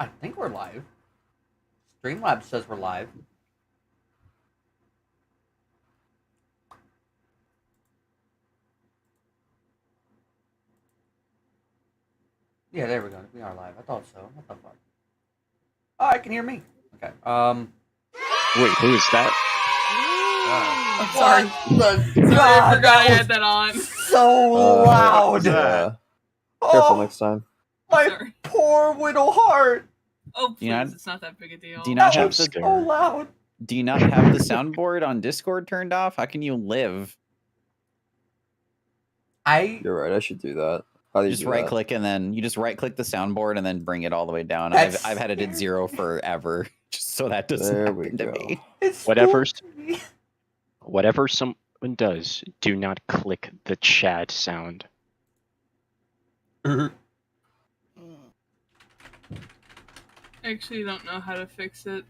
I think we're live. Streamlabs says we're live. Yeah, there we go. We are live. I thought so. What the fuck? Oh, I can hear me. Okay. Wait, who is that? I'm sorry. Sorry, I forgot I had that on. So loud. Yeah. Oh, Careful next time. my Sorry. poor little heart. Oh, please, You know- it's not that big a deal. Do you not That have was the so loud. Do you not have the soundboard on Discord turned off? How can you live? You're right. I should do that. How do you Just do right that? click and then you just right click the soundboard and then bring it all the way down. That's I've had it at 0 forever, just so that doesn't There we happen to go. me. It's Whatever. scary. Whatever someone does, do not click the Chad sound. I actually don't know how to fix it.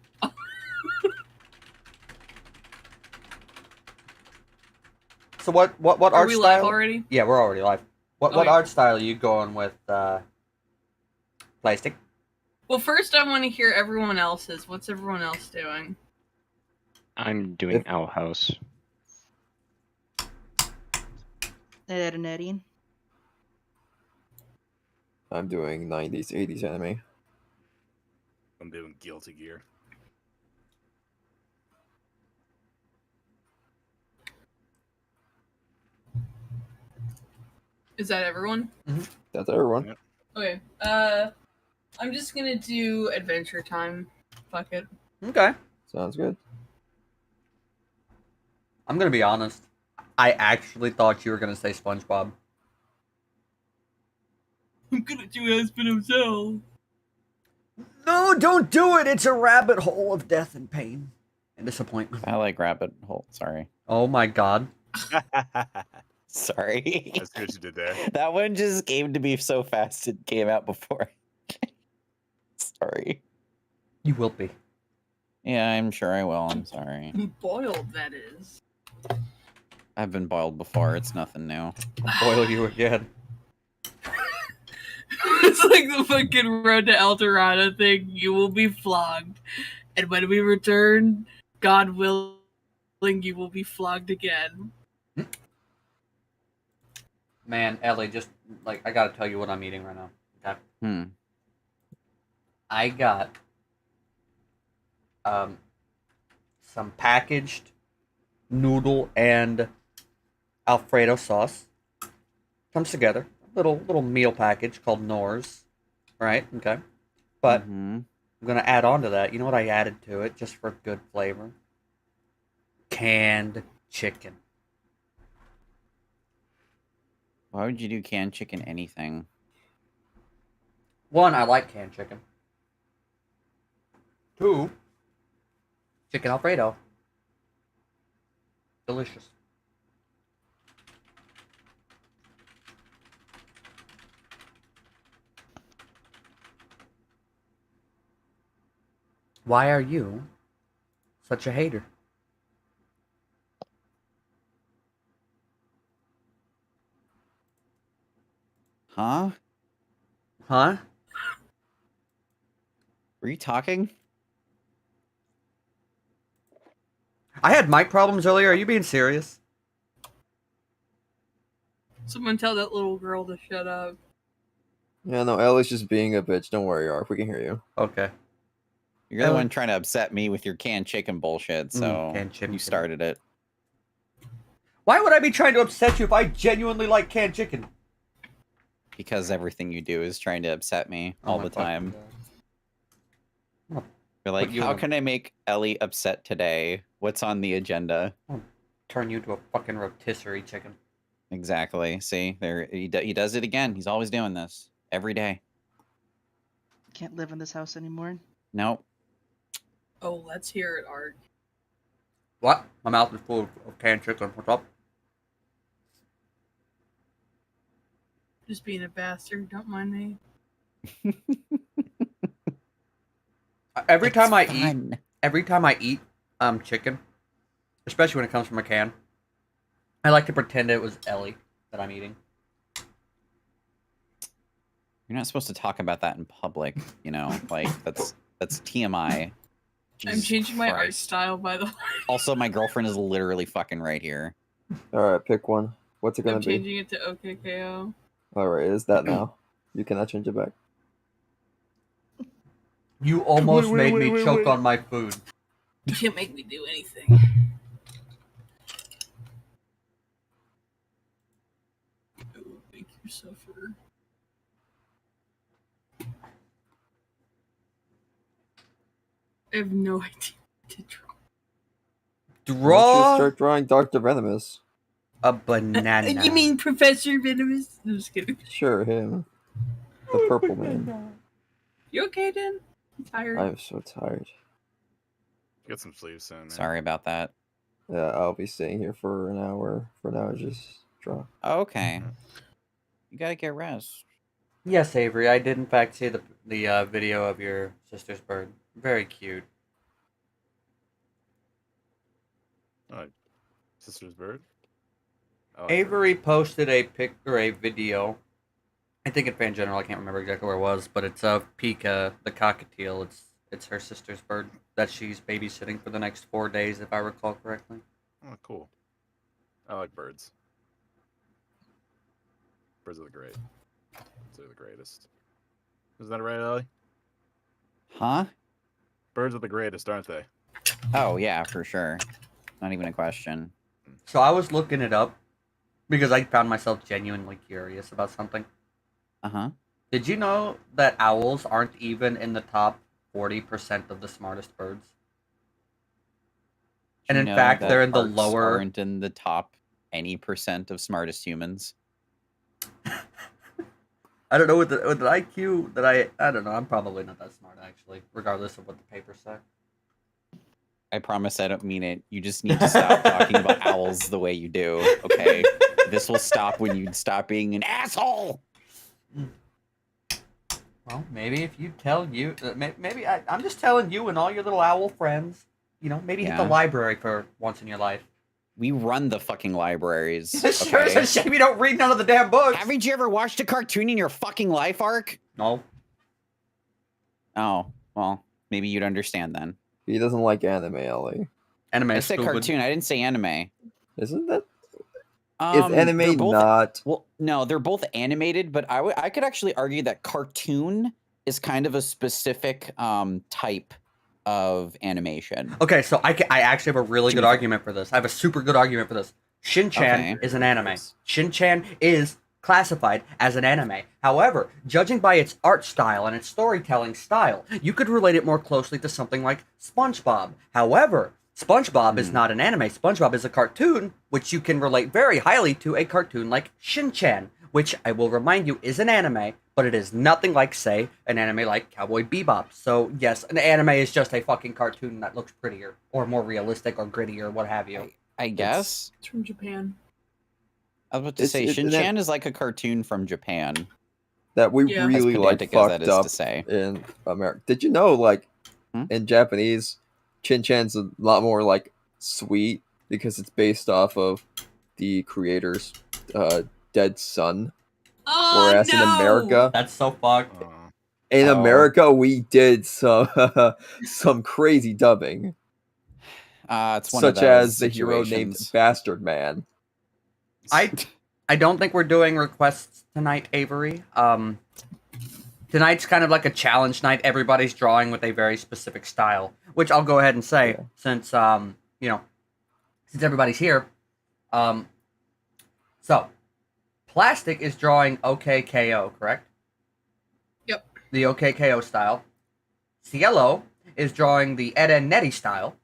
So what Are art we style? live already? Yeah, we're already live. What Okay. art style are you going with? Plastic. Well, first I want to hear everyone else's. What's everyone else doing? I'm doing If- Owl House. Editing. I'm doing 90s, 80s anime. I'm doing Guilty Gear. Is that everyone? That's everyone. Yep. Okay. I'm just gonna do Adventure Time. Fuck it. Okay. Sounds good. I'm gonna be honest. I actually thought you were gonna say SpongeBob. I'm gonna do Husband himself. No, don't do it. It's a rabbit hole of death and pain and disappointment. I like rabbit hole. Sorry. Oh my god. Sorry. That's good you did there. That one just came to me so fast it came out before. Sorry. You will be. Yeah, I'm sure I will. I'm sorry. Boiled, that is. I've been boiled before. It's nothing new. I'll boil you again. It's like the fucking Road to El Dorado thing. You will be flogged. And when we return, God willing, you will be flogged again. Man, Ellie, just like I gotta tell you what I'm eating right now. Okay. Hmm. I got some packaged noodle and Alfredo sauce. Comes together. Little meal package called Knorrs. Right? Okay. But Mhm. I'm gonna add on to that. You know what I added to it just for good flavor? Canned chicken. Why would you do canned chicken anything? One, I like canned chicken. Two, chicken Alfredo. Delicious. Why are you such a hater? Huh? Huh? Were you talking? I had mic problems earlier. Are you being serious? Someone tell that little girl to shut up. Yeah, no, Ellie's just being a bitch. Don't worry, Ark. We can hear you. Okay. You're the Ellie- one trying to upset me with your canned chicken bullshit, so canned chicken. you started it. Why would I be trying to upset you if I genuinely like canned chicken? Because everything you do is trying to upset me all my the fucking time. God. You're like, Put you how in- can I make Ellie upset today? What's on the agenda? Turn you into a fucking rotisserie chicken. Exactly. See, there he does it again. He's always doing this every day. Can't live in this house anymore. Nope. Oh, let's hear it, Art. What? My mouth is full of canned chicken. What's up? Just being a bastard. Don't mind me. Every time I It's eat, fun. chicken, especially when it comes from a can, I like to pretend it was Ellie that I'm eating. You're not supposed to talk about that in public, you know? Like, that's TMI. I'm Jesus changing my art Christ. style, by the way. Also, my girlfriend is literally fucking right here. Alright, pick one. What's it gonna I'm be? changing it to OKKO. Alright, it is that now. You cannot change it back. You almost Wait, made me wait, choke wait. on my food. You can't make me do anything. I will make you suffer. I have no idea what to draw. Why don't you Draw start drawing Dr. Venomous? a banana. You mean Professor Venomous? I'm just kidding. Sure, him. The purple man. You okay, Dan? I'm tired. I'm so tired. Get some sleep soon, man. Sorry about that. Yeah, I'll be staying here for an hour. For now, just draw. Okay. You gotta get rest. Yes, Avery, I did in fact see the video of your sister's bird. Very cute. Sister's bird. I like Avery birds. posted a pic or a video. I think in Fan General, I can't remember exactly where it was, but it's of Pika, the cockatiel. It's her sister's bird that she's babysitting for the next 4 days, if I recall correctly. Oh, cool. I like birds. Birds are the great. They're the greatest. Is that right, Ellie? Huh? Birds are the greatest, aren't they? Oh, yeah, for sure. Not even a question. So I was looking it up because I found myself genuinely curious about something. Uh-huh. Did you know that owls aren't even in the top 40% of the smartest birds? And You in know fact, that they're in the arcs lower. aren't in the top any percent of smartest humans. I don't know with the IQ that I don't know. I'm probably not that smart actually, regardless of what the papers say. I promise I don't mean it. You just need to stop talking about owls the way you do, okay? This will stop when you stop being an asshole! Well, maybe if you tell you, maybe I'm just telling you and all your little owl friends. You know, maybe hit the Yeah. library for once in your life. We run the fucking libraries, Sure, it's okay? a shame you don't read none of the damn books. Haven't you ever watched a cartoon in your fucking life, Ark? No. Oh, well, maybe you'd understand then. He doesn't like anime, Ellie. Anime I is said stupid. cartoon, I didn't say anime. Isn't that? They're Is anime both- not? Well, no, they're both animated, but I could actually argue that cartoon is kind of a specific type of animation. Okay, so I actually have a really good Jimmy- argument for this. I have a super good argument for this. Shin-Chan Okay. is an anime. Shin-Chan is classified as an anime. However, judging by its art style and its storytelling style, you could relate it more closely to something like SpongeBob. However, SpongeBob is not an anime. SpongeBob is a cartoon, which you can relate very highly to a cartoon like Shin-Chan, which I will remind you is an anime, but it is nothing like, say, an anime like Cowboy Bebop. So, yes, an anime is just a fucking cartoon that looks prettier, or more realistic, or grittier, what have you. I guess. It's from Japan. I was about to say, It's- it- Shin-Chan is like a cartoon from Japan. That we Yeah. As really like pedantic as that fucked is up to say. in America. Did you know, like, Hmm? in Japanese, Shin-Chan's a lot more like sweet because it's based off of the creator's dead son. Oh, Whereas in no! America, That's so fucked. in Oh. America, we did some some crazy dubbing, It's one of such those as the hero named situations. Bastard Man. I don't think we're doing requests tonight, Avery. Tonight's kind of like a challenge night. Everybody's drawing with a very specific style, which I'll go ahead and say Yeah. since since everybody's here. So Plastic is drawing OKKO, correct? Yep. The OKKO style. Cielo is drawing the Ed and Nettie style.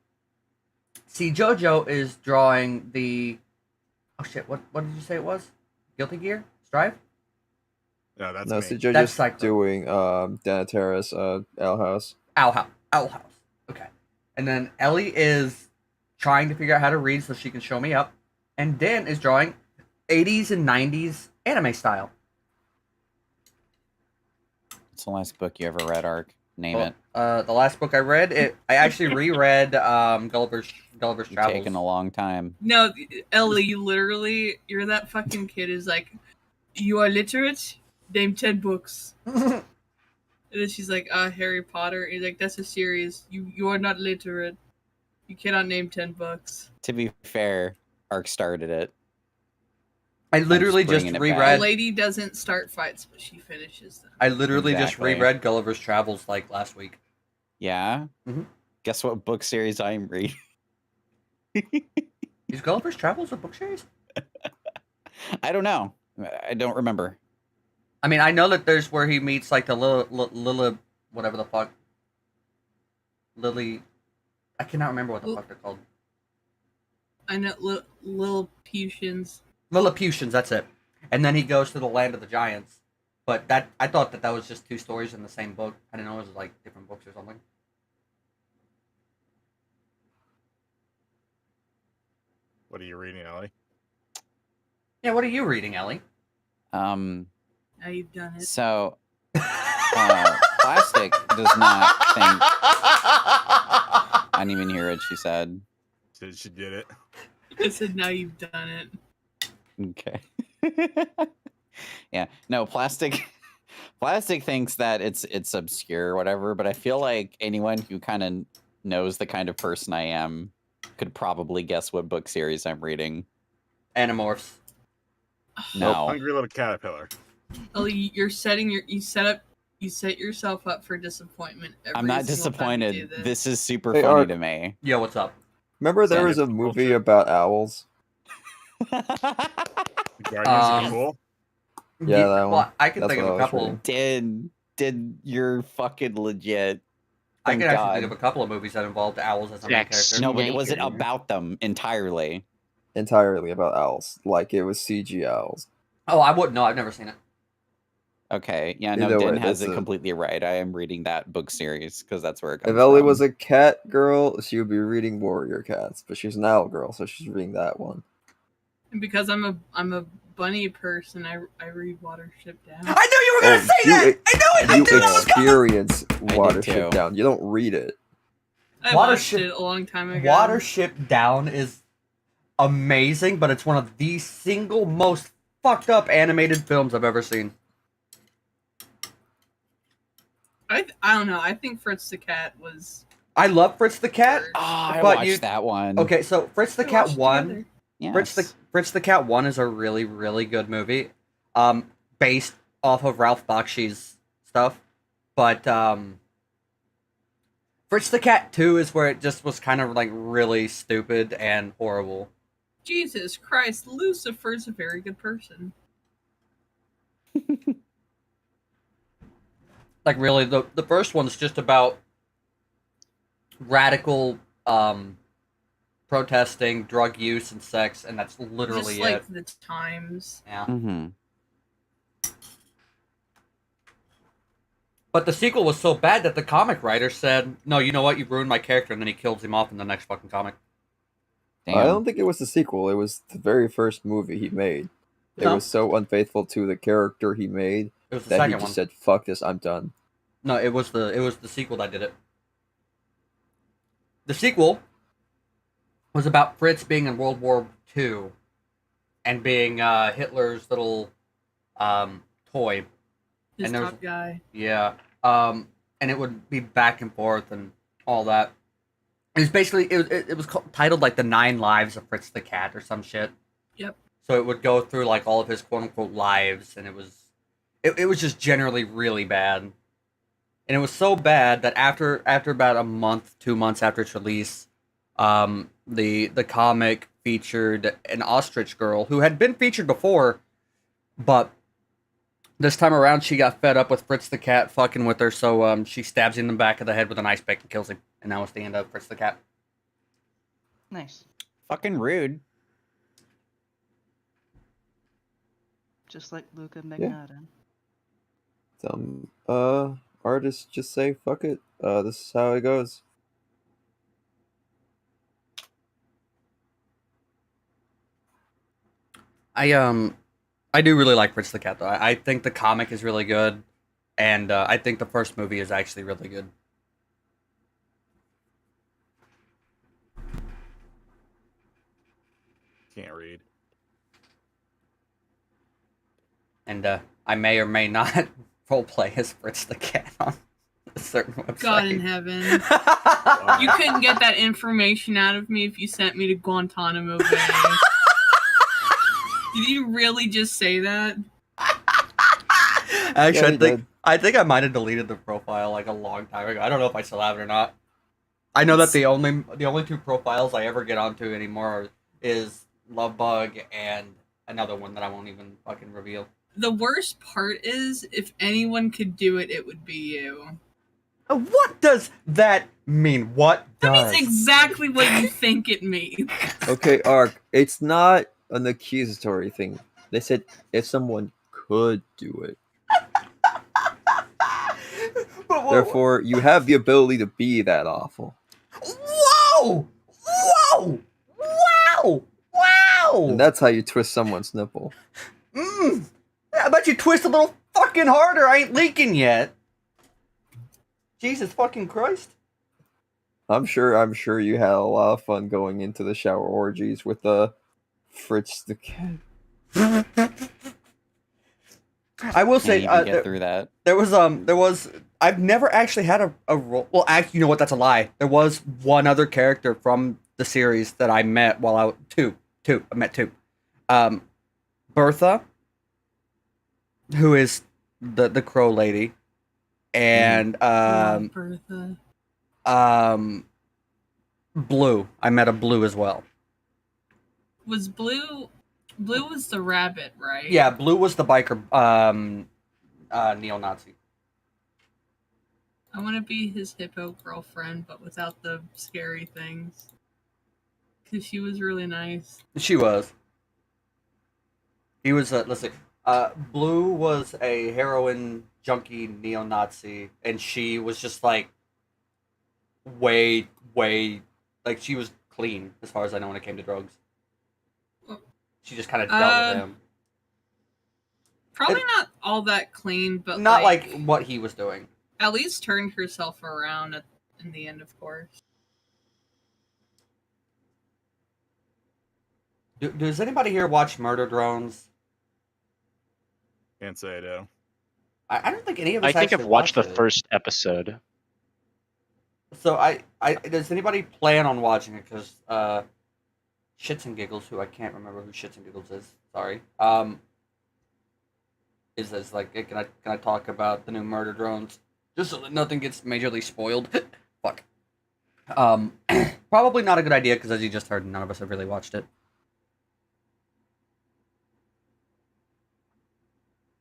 C Jojo is drawing the what did you say it was? Guilty Gear? Strive? No, that's No, me. so That's just Psycho. doing Danateris, Owl House. Owl House. Okay. And then Ellie is trying to figure out how to read so she can show me up. And Dan is drawing 80s and 90s anime style. What's the last book you ever read, Ark? Name it. The last book I read, I actually reread Gulliver's You're Travels. taking a long time. No, Ellie, you literally, you're that fucking kid who's like, you are literate, name 10 books. And then she's like, Harry Potter. And he's like, that's a series. You are not literate. You cannot name 10 books. To be fair, Ark started it. I literally just just bringing it back. A reread. lady doesn't start fights, but she finishes them. I literally just Exactly. reread Gulliver's Travels like last week. Yeah? Mhm. Guess what book series I'm reading? Is Gulliver's Travels a book series? I don't know. I don't remember. I mean, I know that there's where he meets like the Lily, whatever the fuck, Lily. I cannot remember what the fuck they're called. I know Lilliputians. Lilliputians, that's it. And then he goes to the land of the giants. But that I thought that was just two stories in the same book. I didn't know it was like different books or something. What are you reading, Ellie? Yeah, what are you reading, Ellie? Um, Now you've done it. so Plastic does not think. I didn't even hear what she said. She did it. I said, now you've done it. Okay. Yeah. No, Plastic thinks that it's obscure or whatever, but I feel like anyone who kind of knows the kind of person I am could probably guess what book series I'm reading. Animorphs. No. Hungry Little Caterpillar. Ellie, you set yourself up for disappointment. I'm not single time you do disappointed. This is super Hey, funny Ark. to me. Yo, what's up? Remember there Send was it a to movie culture. about owls? Guardians Um, of the Pool. Yeah, that well, one. I can That's think of what a I was couple. reading. Did you're fucking legit. I Thank can actually God. think of a couple of movies that involved owls as a main Jack character. No, but it wasn't Snyder. about them entirely. Entirely about owls. Like it was CG owls. Oh, I wouldn't know. I've never seen it. Okay, yeah, no, Either way, Den has that's it a- completely right. I am reading that book series because that's where it comes If Ellie from. was a cat girl, she would be reading Warrior Cats, but she's an owl girl, so she's reading that one. And because I'm a bunny person, I read Watership Down. I knew you were gonna Oh, say that. I knew it. I You knew that was coming. experience too. Watership Down. You don't read it. I watched Watership- it a long time ago. Watership Down is amazing, but it's one of the single most fucked up animated films I've ever seen. I don't know. I think Fritz the Cat was. I love Fritz the Cat. third. Ah, I But watched you- that one. Okay, so Fritz the We Cat watched it 1. together. Yes. Fritz the Cat 1 is a really, really good movie. Based off of Ralph Bakshi's stuff. But Fritz the Cat 2 is where it just was kind of like really stupid and horrible. Jesus Christ, Lucifer's a very good person. Like really the first one's just about radical protesting, drug use, and sex, and that's literally Just like it. the times. Yeah. Mm-hmm. But the sequel was so bad that the comic writer said, "No, you know what? You ruined my character," and then he kills him off in the next fucking comic. Damn. I don't think it was the sequel. It was the very first movie he made. It No. was so unfaithful to the character he made It was the that he second just one. said, "Fuck this, I'm done." No, it was the sequel that did it. The sequel was about Fritz being in World War II and being Hitler's little toy. His And there was- top guy. Yeah. And it would be back and forth and all that. It was basically it was titled like the 9 Lives of Fritz the Cat or some shit. Yep. So it would go through like all of his quote unquote lives, and it was just generally really bad. And it was so bad that after about a month, 2 months after its release, the comic featured an ostrich girl who had been featured before, but this time around she got fed up with Fritz the Cat fucking with her, so she stabs him in the back of the head with an ice pick and kills him. And that was the end of Fritz the Cat. Nice. Fucking rude. Just like Luca Magnotta. Some artists just say, "Fuck it. This is how it goes." I do really like Fritz the Cat though. I think the comic is really good, and I think the first movie is actually really good. Can't read. And I may or may not roleplay as Fritz the Cat on a certain website. God in heaven. You couldn't get that information out of me if you sent me to Guantanamo Bay. Did you really just say that? Actually, Yeah, he did. I think I might have deleted the profile like a long time ago. I don't know if I still have it or not. I know that the only two profiles I ever get onto anymore is Lovebug and another one that I won't even fucking reveal. The worst part is, if anyone could do it, it would be you. What does that mean? What That does? means exactly what you think it means. Okay, Ark, it's not an accusatory thing. They said if someone could do it. Therefore, you have the ability to be that awful. Whoa! Whoa! Wow! Wow! And that's how you twist someone's nipple. I bet you twist a little fucking harder. I ain't leaking yet. Jesus fucking Christ. I'm sure you had a lot of fun going into the shower orgies with Fritz the Cat. I will Can't say, even get through that. there was I've never actually had a role. Well, actually, you know what? That's a lie. There was one other character from the series that I met while I two. I met two. Bertha, who is the crow lady, and Bertha. Blue. I met a Blue as well. Was Blue was the rabbit, right? Yeah, Blue was the biker neo-Nazi. I want to be his hippo girlfriend, but without the scary things. Because she was really nice. She was. He was, let's see. Blue was a heroin junkie neo-Nazi, and she was just like way, like she was clean as far as I know when it came to drugs. She just kind of dealt with him. Probably not all that clean, but Not like what he was doing. at least turned herself around in the end, of course. Does anybody here watch Murder Drones? Can't say I do. I don't think any of us I think I've actually watched the it. first episode. So does anybody plan on watching it? Because Shits and Giggles, who I can't remember who Shits and Giggles is. Sorry. Is this like can I talk about the new Murder Drones just so that nothing gets majorly spoiled? Fuck. Probably not a good idea because as you just heard, none of us have really watched it.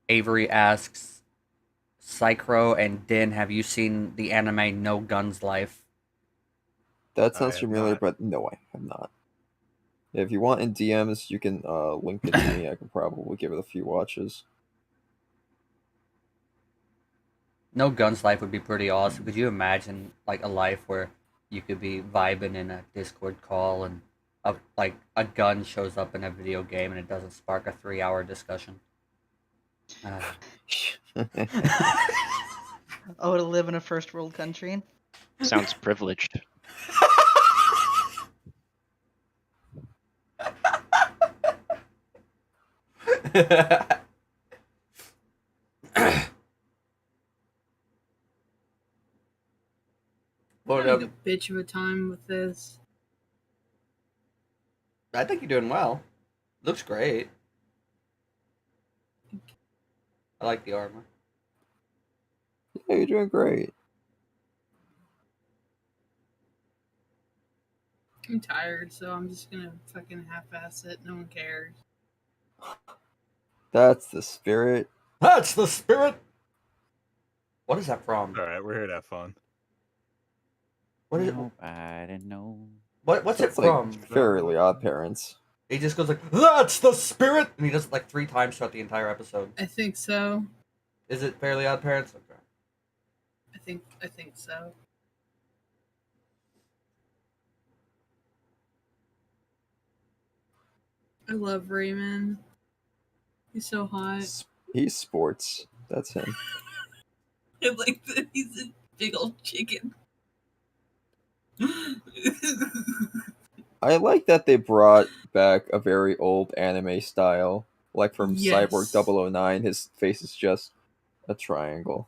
Avery asks, Psychro and Din, have you seen the anime No Guns Life? That I sounds have familiar, not. but no, I have not. If you want in DMs, you can link it to me. I can probably give it a few watches. No Guns Life would be pretty awesome. Could you imagine like a life where you could be vibing in a Discord call and a gun shows up in a video game and it doesn't spark a 3-hour discussion? Oh, to live in a first world country? Sounds privileged. Lord, I'm having a bitch of a time with this. I think you're doing well. Looks great. I like the armor. Yeah, you're doing great. I'm tired, so I'm just gonna fucking half-ass it. No one cares. That's the spirit. That's the spirit. What is that from? All right, we're here to have fun. What is it? I don't know. What's it That's like from? Fairly Odd Parents. He just goes like, "That's the spirit," and he does it like 3 times throughout the entire episode. I think so. Is it Fairly Odd Parents? Okay. I think so. I love Raymond. He's so hot. He's sports. That's him. I like that he's a big old chicken. I like that they brought back a very old anime style Like from Yes. Cyborg 009, his face is just a triangle.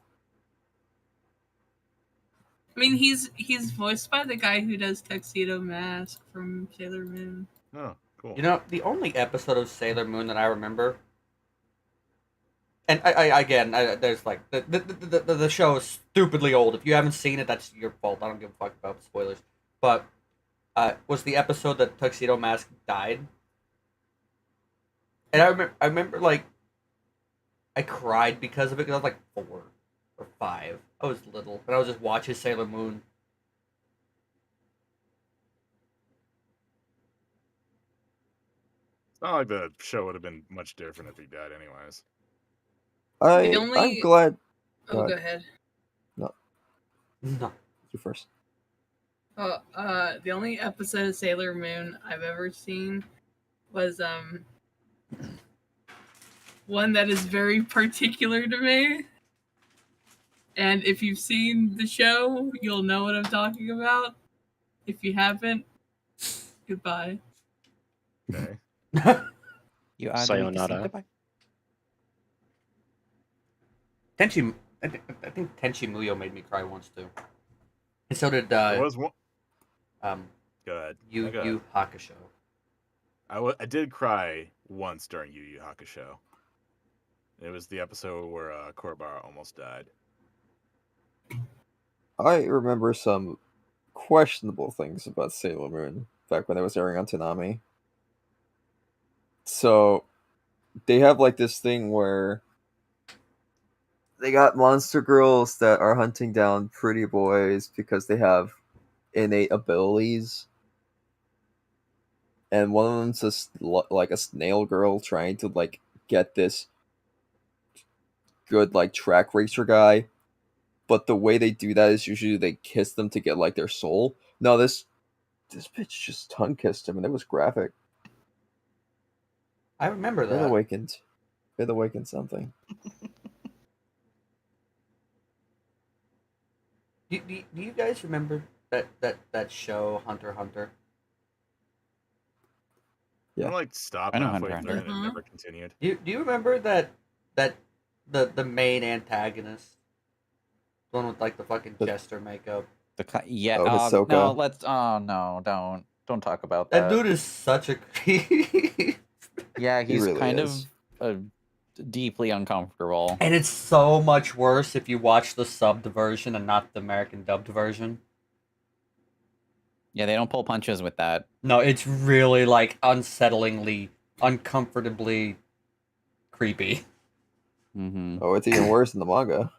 I mean, he's voiced by the guy who does Tuxedo Mask from Sailor Moon. Oh, cool. You know, the only episode of Sailor Moon that I remember, and I there's like the show is stupidly old. If you haven't seen it, that's your fault. I don't give a fuck about spoilers. But was the episode that Tuxedo Mask died, and I remember like I cried because of it because I was like 4 or 5. I was little, and I was just watching Sailor Moon. It's not like the show would have been much different if he died, anyways. I'm glad. Oh, Go go ahead. No, You first. Oh, the only episode of Sailor Moon I've ever seen was one that is very particular to me. And if you've seen the show, you'll know what I'm talking about. If you haven't, goodbye. Okay. You are Sayonara. Tenchi, I think Tenchi Muyo made me cry once too, and so did There was one. Go ahead. Yu Okay. Yu Hakusho. I did cry once during Yu Yu Hakusho. It was the episode where Korobara almost died. I remember some questionable things about Sailor Moon back when it was airing on Toonami. So they have like this thing where they got monster girls that are hunting down pretty boys because they have innate abilities. And one of them's just like a snail girl trying to like get this good like track racer guy. But the way they do that is usually they kiss them to get like their soul. No, this bitch just tongue kissed him and it was graphic. I remember It that. awakened. It awakened something. Do you guys remember that show Hunter x Hunter? Yeah. I like stopped I know halfway Hunter x through Hunter. and it never continued. Do you remember that the main antagonist, the one with like the fucking jester makeup? Yeah. Oh, Hisoka. No, let's. Oh no, don't talk about That that. dude is such a creep. Yeah, He he's really kind is. of deeply uncomfortable. And it's so much worse if you watch the subbed version and not the American dubbed version. Yeah, they don't pull punches with that. No, it's really like unsettlingly, uncomfortably creepy. Mm-hmm. Oh, it's even worse in the manga.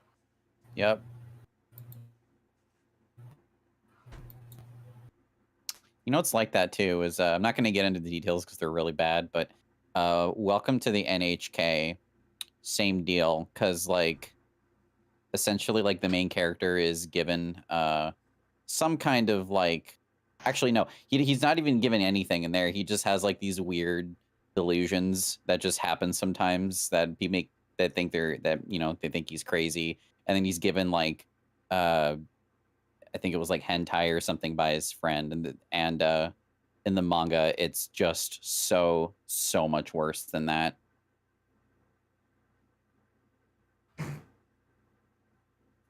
Yep. You know what's like that too is I'm not going to get into the details because they're really bad, but Welcome to the NHK, same deal, because like essentially like the main character is given some kind of like, actually no, he's not even given anything in there. He just has like these weird delusions that just happen sometimes that they think they think he's crazy, and then he's given like I think it was like hentai or something by his friend, and in the manga it's just so much worse than that.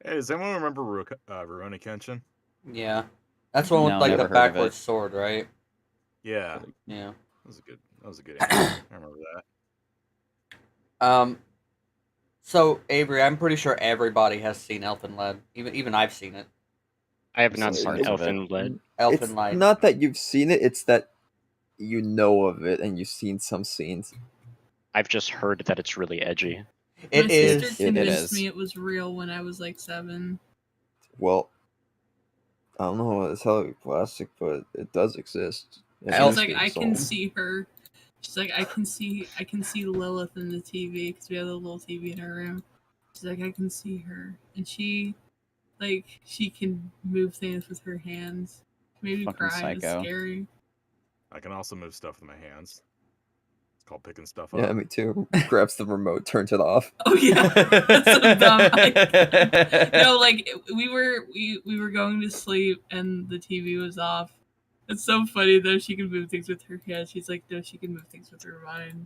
Hey, does anyone remember Rurouni Kenshin? Yeah. That's one with No, like never the heard of it. backwards sword, right? Yeah, Yeah. that was a good anime. I remember that. So Avery, I'm pretty sure everybody has seen Elfen Lied. Even I've seen it. I have not So seen it's- Elfen Lied. Elfen It's Lied. not that you've seen it, it's that you know of it and you've seen some scenes. I've just heard that it's really edgy. It My is. sister It convinced is. me it was real when I was like 7. Well, I don't know what to tell you, plastic, but it does exist. It Elf- She's is like, being I can sold. see her. She's like, I can see Lilith in the TV because we have a little TV in our room. She's like, I can see her, and she can move things with her hands. She made me Fucking cry. It was psycho. scary. I can also move stuff with my hands. It's called picking stuff Yeah, up. me too. Grabs the remote, turns it off. Oh yeah, that's so dumb. No, like we were going to sleep and the TV was off. It's so funny though. She can move things with her hands. She's like, no, she can move things with her mind.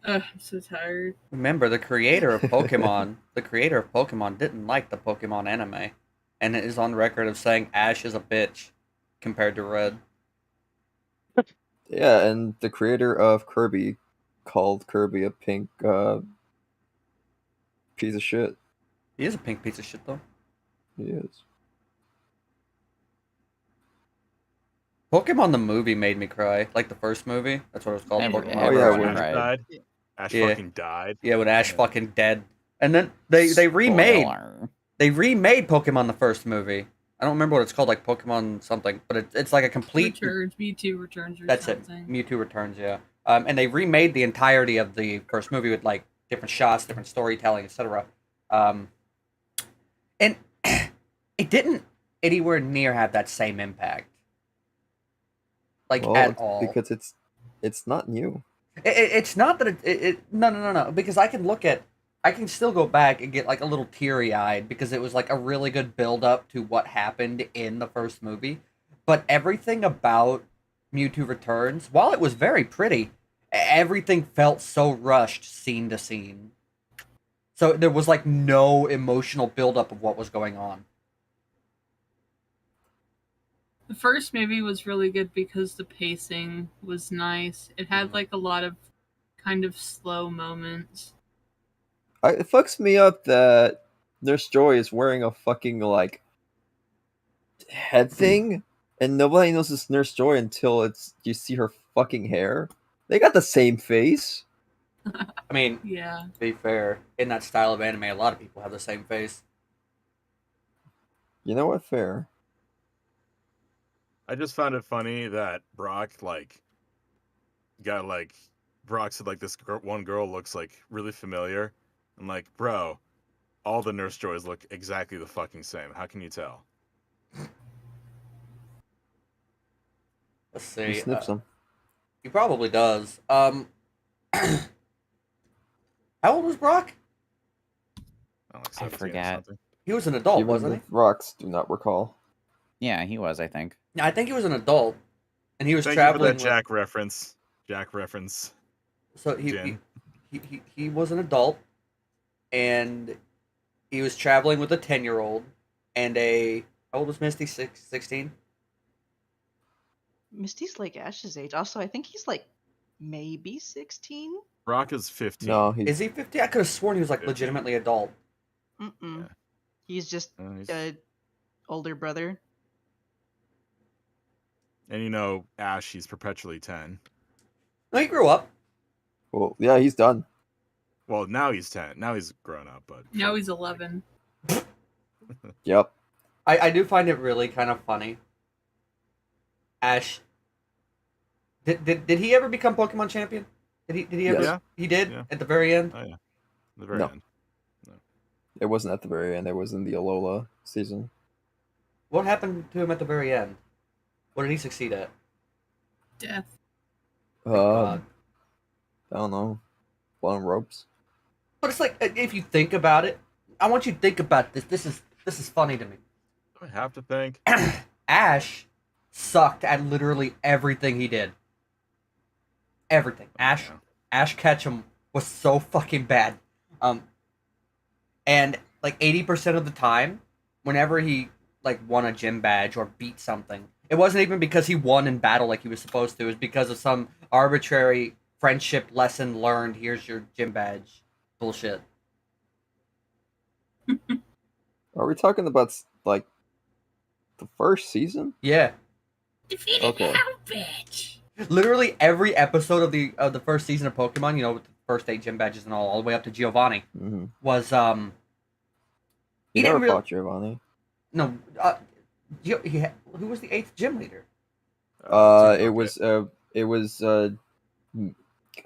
I'm so tired. Remember, the creator of Pokemon didn't like the Pokemon anime, and it is on record of saying Ash is a bitch compared to Red. Yeah, and the creator of Kirby called Kirby a pink piece of shit. He is a pink piece of shit, though. He is. Pokemon the movie made me cry, like the first movie. That's what it was called. Never- Pokemon. Oh, yeah, when when- Ash died. Yeah. Ash Yeah. fucking died. Yeah, when Ash fucking dead, and then they remade Spoiler. Pokemon the first movie. I don't remember what it's called, like Pokemon something, but it's like a complete. Returns, Mewtwo returns or That's something. it. Mewtwo Returns, yeah. And they remade the entirety of the first movie with like different shots, different storytelling, etc. And it didn't anywhere near have that same impact, like Well, at it's all. because it's not new. It's not that no, because I can still go back and get like a little teary eyed because it was like a really good build up to what happened in the first movie, but everything about Mewtwo Returns, while it was very pretty, everything felt so rushed scene to scene. So there was like no emotional build up of what was going on. The first movie was really good because the pacing was nice. It had like a lot of kind of slow moments. It fucks me up that Nurse Joy is wearing a fucking like head thing, and nobody knows it's Nurse Joy until you see her fucking hair. They got the same face. I mean, Yeah. to be fair, in that style of anime, a lot of people have the same face. You know what? Fair. I just found it funny that Brock Brock said like this one girl looks like really familiar. I'm like, bro, all the Nurse Joys look exactly the fucking same. How can you tell? Let's He see. sniffs them. He probably does. How old was Brock? Like I 17 or forget. something. He was an adult, Even wasn't the rocks do not recall. Yeah, he was, I think. he? Yeah, I think he was an adult, and he was Thank you for traveling that with. Jack reference. Jack reference. So Jen. he was an adult, and he was traveling with a 10-year-old and a. How old was Misty? 16? Misty's like Ash's age. Also, I think he's like maybe 16. Brock is 15. No, he's Is he 15? I could have sworn he was like 15. legitimately adult. Mm-mm. Yeah. He's just He's- a older brother. And you know, Ash, he's perpetually 10. No, he grew up. well. Yeah, he's done. Well, now he's 10. Now he's grown up, but Now he's 11. Yep. I do find it really kind of funny. Ash. Did he ever become Pokemon champion? Did he ever? Yes. Yeah. He did Yeah. at the very end. oh yeah, the very No. end. It wasn't at the very end. It was in the Alola season. What happened to him at the very end? What did he succeed at? Death. God. I don't know. Blown ropes. But it's like if you think about it, I want you to think about this. This is funny to me. I have to think. Ash sucked at literally everything he did. Everything. Ash Ketchum was so fucking bad. And like 80% of the time, whenever he like won a gym badge or beat something, it wasn't even because he won in battle like he was supposed to. It was because of some arbitrary friendship lesson learned. Here's your gym badge. Bullshit. Are we talking about like the first season? Yeah. Okay. bitch. Literally every episode of the first season of Pokemon, you know, with the first 8 gym badges and all the way up to Giovanni, Mm-hmm. was He He never didn't real- fought Giovanni. no, who was the 8th gym leader? It was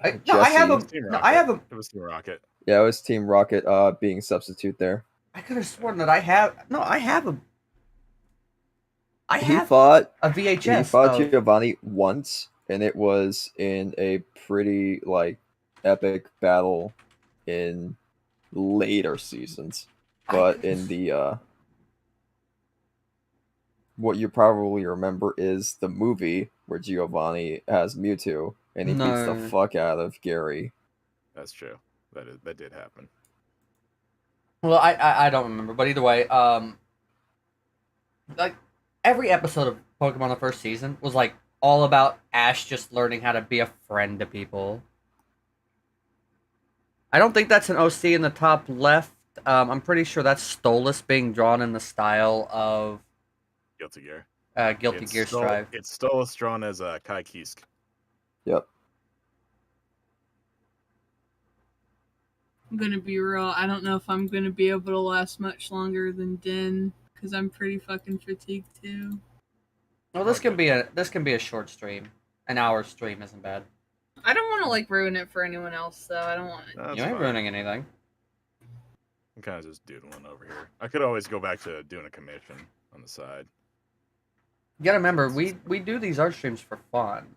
I Jesse. have a Team no, I have a It was Team Rocket. Yeah, it was Team Rocket being substitute there. I could have sworn that I have He have fought a VHS. he fought of- Giovanni once, and it was in a pretty like epic battle in later seasons. But in the what you probably remember is the movie where Giovanni has Mewtwo and he beats No. the fuck out of Gary. That's true. That did happen. Well, I don't remember, but either way, like every episode of Pokemon the first season was like all about Ash just learning how to be a friend to people. I don't think that's an OC in the top left. I'm pretty sure that's Stolas being drawn in the style of Guilty Gear. Guilty Gear Strive. It's Stolas drawn as Kai Kisk. Yep. I'm gonna be real. I don't know if I'm gonna be able to last much longer than Din because I'm pretty fucking fatigued too. Well, this can be a short stream. An hour stream isn't bad. I don't want to like ruin it for anyone else though. I don't want it. That's You ain't fine. ruining anything. I'm kind of just doodling over here. I could always go back to doing a commission on the side. You gotta remember, we do these art streams for fun.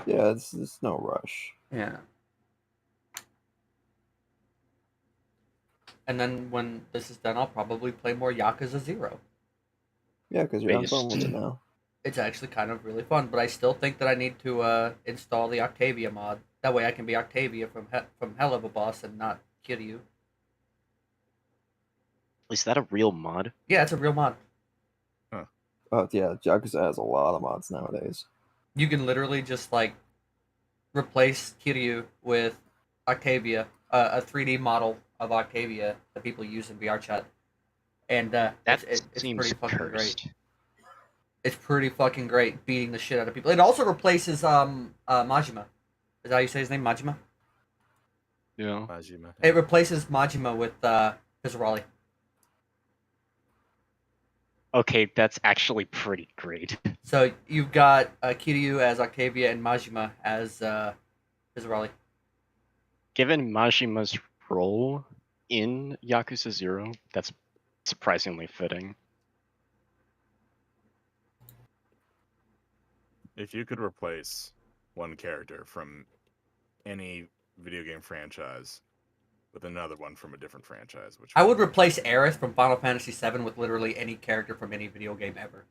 Yeah, it's no rush. Yeah. And then when this is done, I'll probably play more Yakuza 0. Yeah, because you're on Based. phone with it now. It's actually kind of really fun, but I still think that I need to install the Octavia mod. That way I can be Octavia from Hell of a Boss and not Kiryu. Is that a real mod? Yeah, it's a real mod. Oh yeah, Yakuza has a lot of mods nowadays. You can literally just like replace Kiryu with Octavia, a 3D model of Octavia that people use in VRChat, and That it's seems pretty fucking great. cursed. It's pretty fucking great, beating the shit out of people. It also replaces Majima. Is that how you say his name, Majima? Yeah. Majima. It replaces Majima with Pizarrali. Okay, that's actually pretty great. So you've got Kiryu as Octavia and Majima as Pizarrali. Given Majima's role in Yakuza 0, that's surprisingly fitting. If you could replace one character from any video game franchise with another one from a different franchise, which I one would replace Aerith from Final Fantasy VII with literally any character from any video game ever.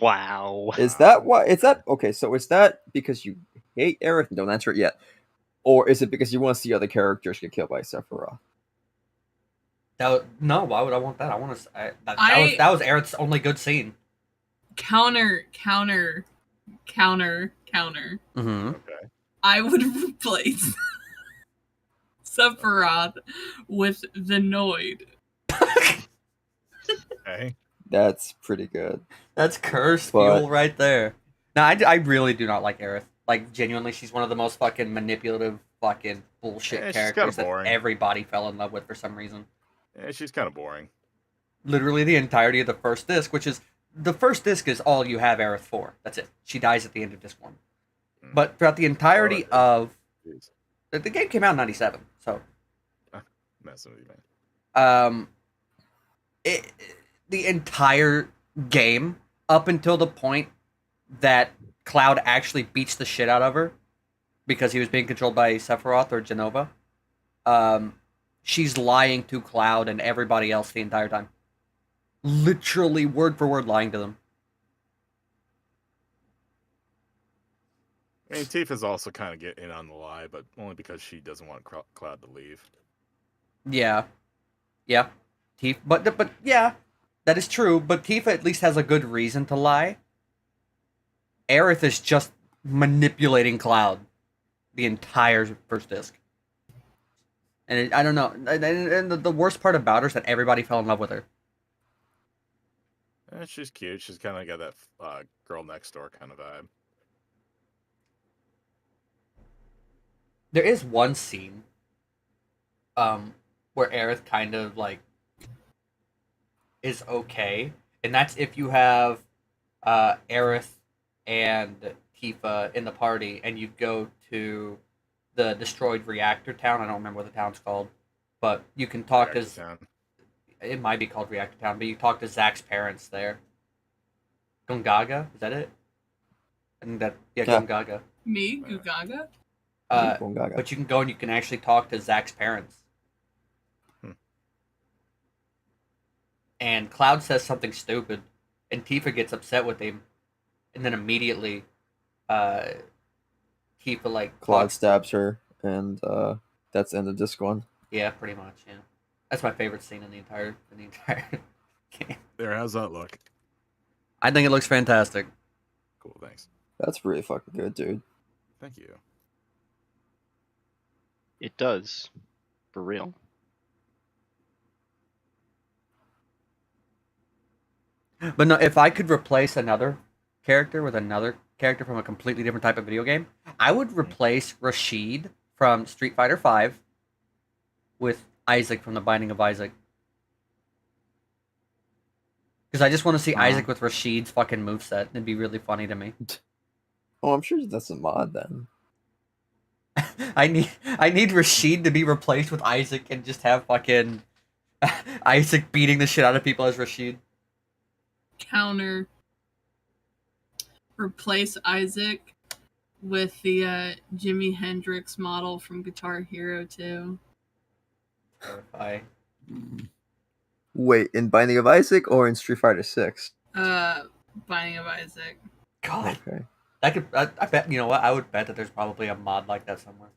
Wow. Is that why? Is that okay? So is that because you hate Aerith and don't answer it yet, or is it because you want to see other characters get killed by Sephiroth? No, why would I want that? I want to. I- That was Aerith's only good scene. Counter. Mm-hmm. Okay. I would replace Sephiroth with the Noid. Okay. That's pretty good. That's cursed But- fuel right there. No, I really do not like Aerith. Like, genuinely, she's one of the most fucking manipulative, fucking bullshit Yeah, she's kinda characters that boring. everybody fell in love with for some reason. Yeah, she's kind of boring. Literally the entirety of the first disc, which is the first disc is all you have Aerith for. That's it. She dies at the end of disc 1. Mm. But throughout the entirety of Jeez. the game came out in '97, so Messing with you, man. the entire game up until the point that Cloud actually beats the shit out of her because he was being controlled by Sephiroth or Genova. She's lying to Cloud and everybody else the entire time. Literally word for word lying to them. I mean, Tifa's also kind of getting in on the lie, but only because she doesn't want Cloud to leave. Yeah. Tifa, but yeah, that is true. But Tifa at least has a good reason to lie. Aerith is just manipulating Cloud the entire first disc. And I don't know. And the worst part about her is that everybody fell in love with her. She's cute. She's kind of got that girl next door kind of vibe. There is one scene where Aerith kind of like is okay, and that's if you have Aerith and Tifa in the party, and you go to the destroyed reactor town. I don't remember what the town's called, but you can talk to. Town. It might be called Reactor Town, but you talk to Zack's parents there. Gongaga, is that it? And that Yeah. Gongaga. Me, Gugaga? Gongaga. But you can go and you can actually talk to Zack's parents. Hmm. And Cloud says something stupid, and Tifa gets upset with him, and then immediately, Tifa like Cloud stabs her and that's the end of disc 1. Yeah, pretty much. Yeah, that's my favorite scene in the entire game. There, how's that look? I think it looks fantastic. Cool, thanks. That's really fucking good, dude. Thank you. It does. For real. But no, if I could replace another character with another character from a completely different type of video game, I would replace Rashid from Street Fighter V with Isaac from The Binding of Isaac. Because I just want to see Isaac with Rashid's fucking moveset. It'd be really funny to me. Oh, I'm sure that's a mod then. I need Rashid to be replaced with Isaac and just have fucking Isaac beating the shit out of people as Rashid. Counter. Replace Isaac with the Jimi Hendrix model from Guitar Hero 2. Terrifying. Wait, in Binding of Isaac or in Street Fighter 6? Binding of Isaac. God, Okay. that could. I bet. You know what? I would bet that there's probably a mod like that somewhere.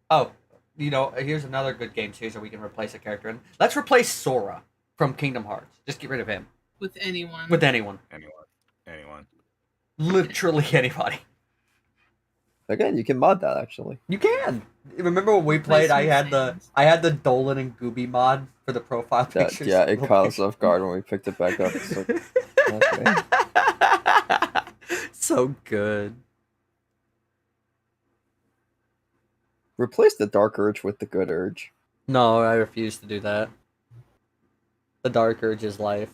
Oh, you know, here's another good game series that we can replace a character in. Let's replace Sora from Kingdom Hearts. Just get rid of him. With anyone. With anyone. Anyone. Literally anybody. Again, you can mod that actually. You can. Remember when we played? I had the Dolan and Gooby mod for the profile That, pictures. yeah, it caught us off guard when we picked it back up. It's like, okay. So good. Replace the Dark Urge with the Good Urge. No, I refuse to do that. The Dark Urge is life.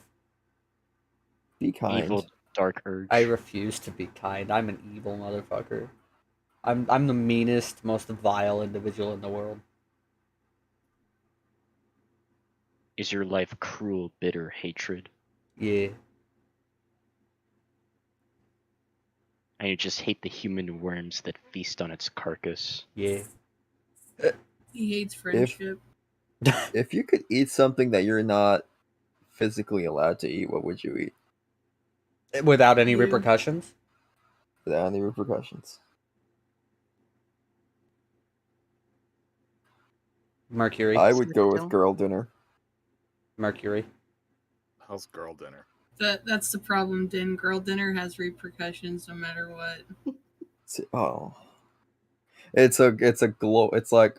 Be kind. Evil Dark Urge. I refuse to be kind. I'm an evil motherfucker. I'm the meanest, most vile individual in the world. Is your life cruel, bitter hatred? Yeah. And you just hate the human worms that feast on its carcass? Yeah. He hates friendship. If you could eat something that you're not physically allowed to eat, what would you eat Without any You. repercussions? without any repercussions? Mercury. I would go with Still. girl dinner. Mercury. How's girl dinner? That's the problem, Din. Girl dinner has repercussions no matter what. Oh, it's a glow. It's like,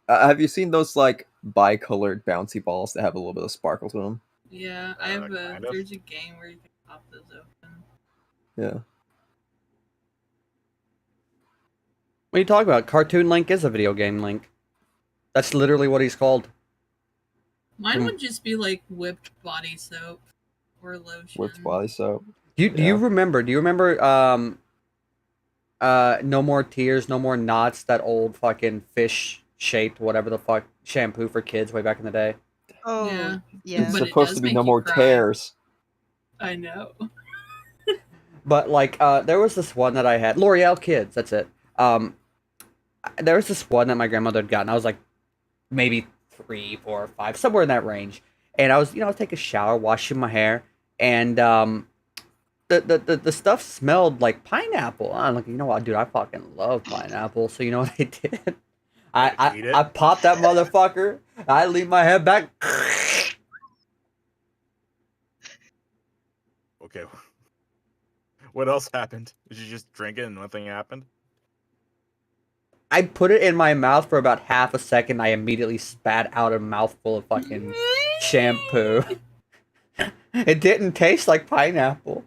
have you seen those like bicolored bouncy balls that have a little bit of sparkle to them? Yeah, I have a kind of. there's a game where you can pop those open. Yeah. What are you talking about? Cartoon Link is a video game Link. That's literally what he's called. Mine Hmm. would just be like whipped body soap or lotion. Whipped body soap. Do you Yeah. remember? Do you remember? No More Tears, No More Knots. That old fucking fish shaped whatever the fuck shampoo for kids way back in the day. Oh, Yeah. yeah. It's But it supposed does to be make no you more cry. tears. I know. But like, there was this one that I had. L'Oreal Kids. That's it. There was this one that my grandmother had gotten. I was like, maybe 3, 4, 5, somewhere in that range. And I was, I was taking a shower, washing my hair, and the stuff smelled like pineapple. I'm like, you know what, dude, I fucking love pineapple. So you know what I did? Eat it? I popped that motherfucker. I leave my head back. Okay. What else happened? Did you just drink it and nothing happened? I put it in my mouth for about half a second. I immediately spat out a mouthful of fucking shampoo. It didn't taste like pineapple.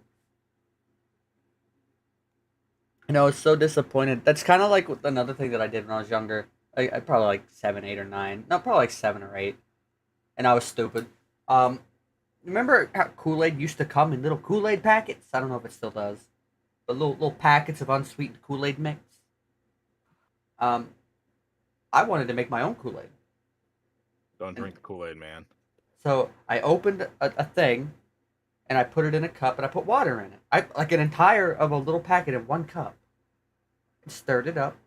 And I was so disappointed. That's kind of like another thing that I did when I was younger. I probably like 7, 8, or 9. No, probably like 7 or 8. And I was stupid. Remember how Kool-Aid used to come in little Kool-Aid packets? I don't know if it still does. But little packets of unsweetened Kool-Aid mix. I wanted to make my own Kool-Aid. Don't drink the Kool-Aid, man. So I opened a thing, and I put it in a cup, and I put water in it. I like an entire of a little packet in one cup. And stirred it up,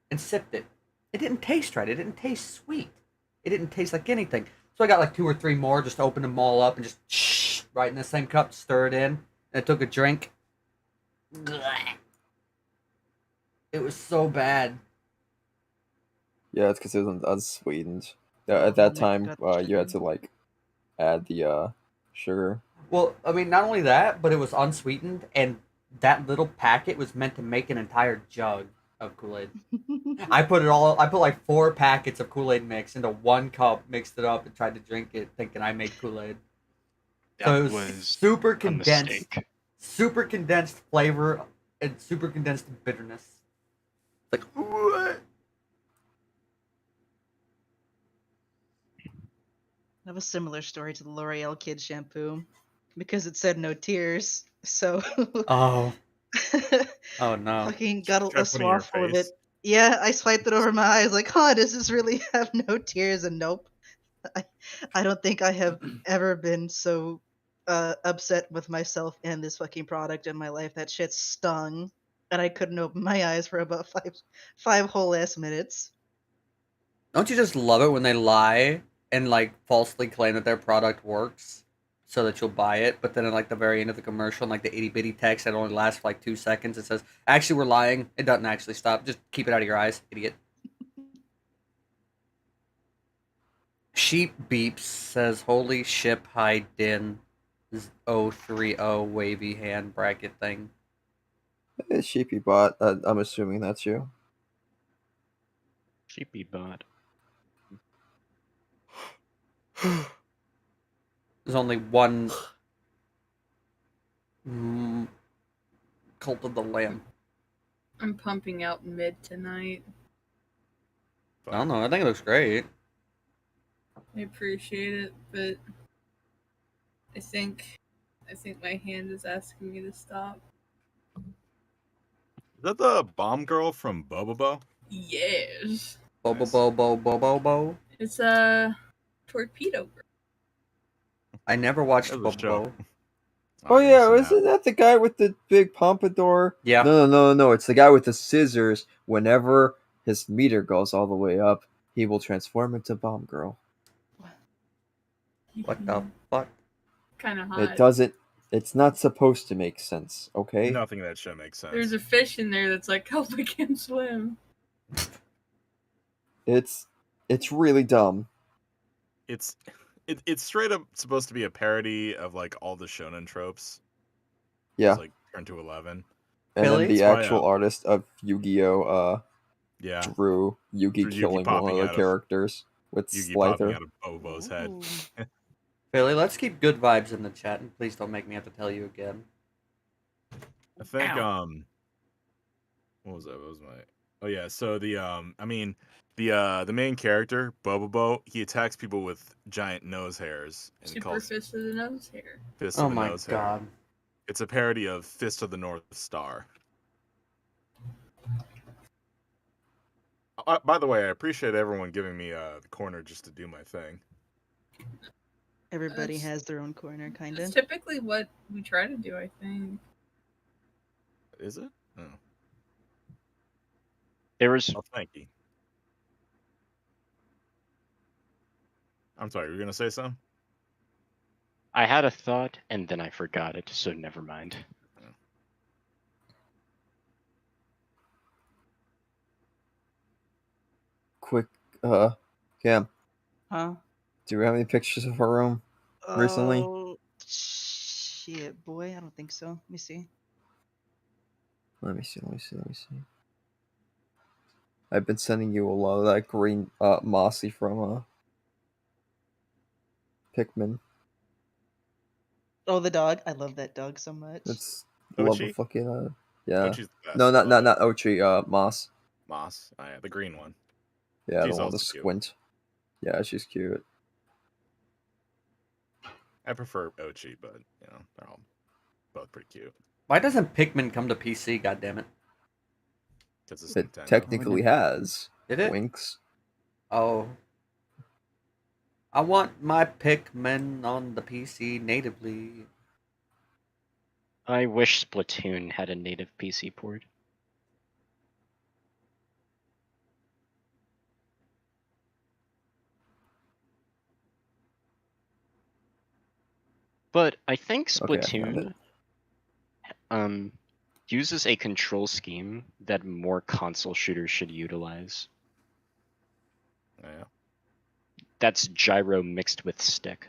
and sipped it. It didn't taste right. It didn't taste sweet. It didn't taste like anything. So I got like 2 or 3 more, just opened them all up, and just right in the same cup, stir it in, and I took a drink. It was so bad. Yeah, it's because it was unsweetened. Yeah, Oh, at that my time, God, you had sugar. to like add the sugar. Well, I mean, not only that, but it was unsweetened, and that little packet was meant to make an entire jug of Kool Aid. I put it all. I put like 4 packets of Kool Aid mix into 1 cup, mixed it up, and tried to drink it, thinking I made Kool Aid. So That it was was super a condensed, mistake. super condensed flavor and super condensed bitterness. Like what? I have a similar story to the L'Oreal Kid shampoo because it said no tears. So Oh, oh no. fucking got Try a putting it in your swab full of it. face. Yeah, I swiped it over my eyes like, huh, does this really have no tears? And nope. I, I don't think I have ever been so upset with myself and this fucking product in my life. That shit stung. And I couldn't open my eyes for about five whole ass minutes. Don't you just love it when they lie and like falsely claim that their product works so that you'll buy it, but then at like the very end of the commercial, in, like the itty bitty text that only lasts for like 2 seconds, it says, "Actually, we're lying. It doesn't actually stop. Just keep it out of your eyes, idiot." Sheep beeps says, "Holy ship high din 030 wavy hand bracket thing." It's Sheepy Bot. I'm assuming that's you. Sheepy bot. There's only one mm, Cult of the Lamb. I'm pumping out mid tonight. I don't know. I think it looks great. I appreciate it, but I think my hand is asking me to stop. Is that the bomb girl from Bobobo? Yes. Bobo Nice. Bobo Bobo Bo. It's a torpedo girl. I never watched That was a show. Bobo. Oh you're yeah, missing isn't out. that the guy with the big pompadour? Yeah. No. It's the guy with the scissors. Whenever his meter goes all the way up, he will transform into Bomb Girl. What the fuck? Kind of hot. It doesn't. It's not supposed to make sense. Okay. Nothing in that show makes sense. There's a fish in there that's like, help, I can't swim. It's really dumb. It's straight up supposed to be a parody of like all the shonen tropes. Yeah. It's like turned to 11. And Really? then the That's why, actual artist of Yu-Gi-Oh! Yeah, Drew Yugi Drew Yugi killing one popping of out the of- characters with Yugi popping Slyther. out of Bobo's head. Ooh. Billy, let's keep good vibes in the chat, and please don't make me have to tell you again. I think what was that? What was my? Oh yeah, so the the main character Bobobo, he attacks people with giant nose hairs and he Super calls fist of the nose hair. Fist Oh of the my Nose Hair. god. It's a parody of Fist of the North Star. By the way, I appreciate everyone giving me the corner just to do my thing. Everybody That's- has their own corner, kind That's of. typically what we try to do, I think. Is it? Oh, There was oh thank you. I'm sorry, you were gonna say something? I had a thought and then I forgot it, so never mind. Quick, Cam, Huh? do we have any pictures of her room recently? Oh, shit, boy. I don't think so. Let me see. Let me see. I've been sending you a lot of that green mossy from Pikmin. Oh, the dog. I love that dog so much. It's love the Ochi? fucking yeah. Ochi's the best. No, I love not Ochi. Moss. Moss. Oh, yeah, the green one. Yeah, She's the one with the also cute. squint. Yeah, she's cute. I prefer Ochi, but you know they're all both pretty cute. Why doesn't Pikmin come to PC, goddammit? Because it's It Nintendo. technically has. Did it? Winks. Oh. I want my Pikmin on the PC natively. I wish Splatoon had a native PC port. But I think Okay, I found Splatoon it. uses a control scheme that more console shooters should utilize. Yeah. That's gyro mixed with stick.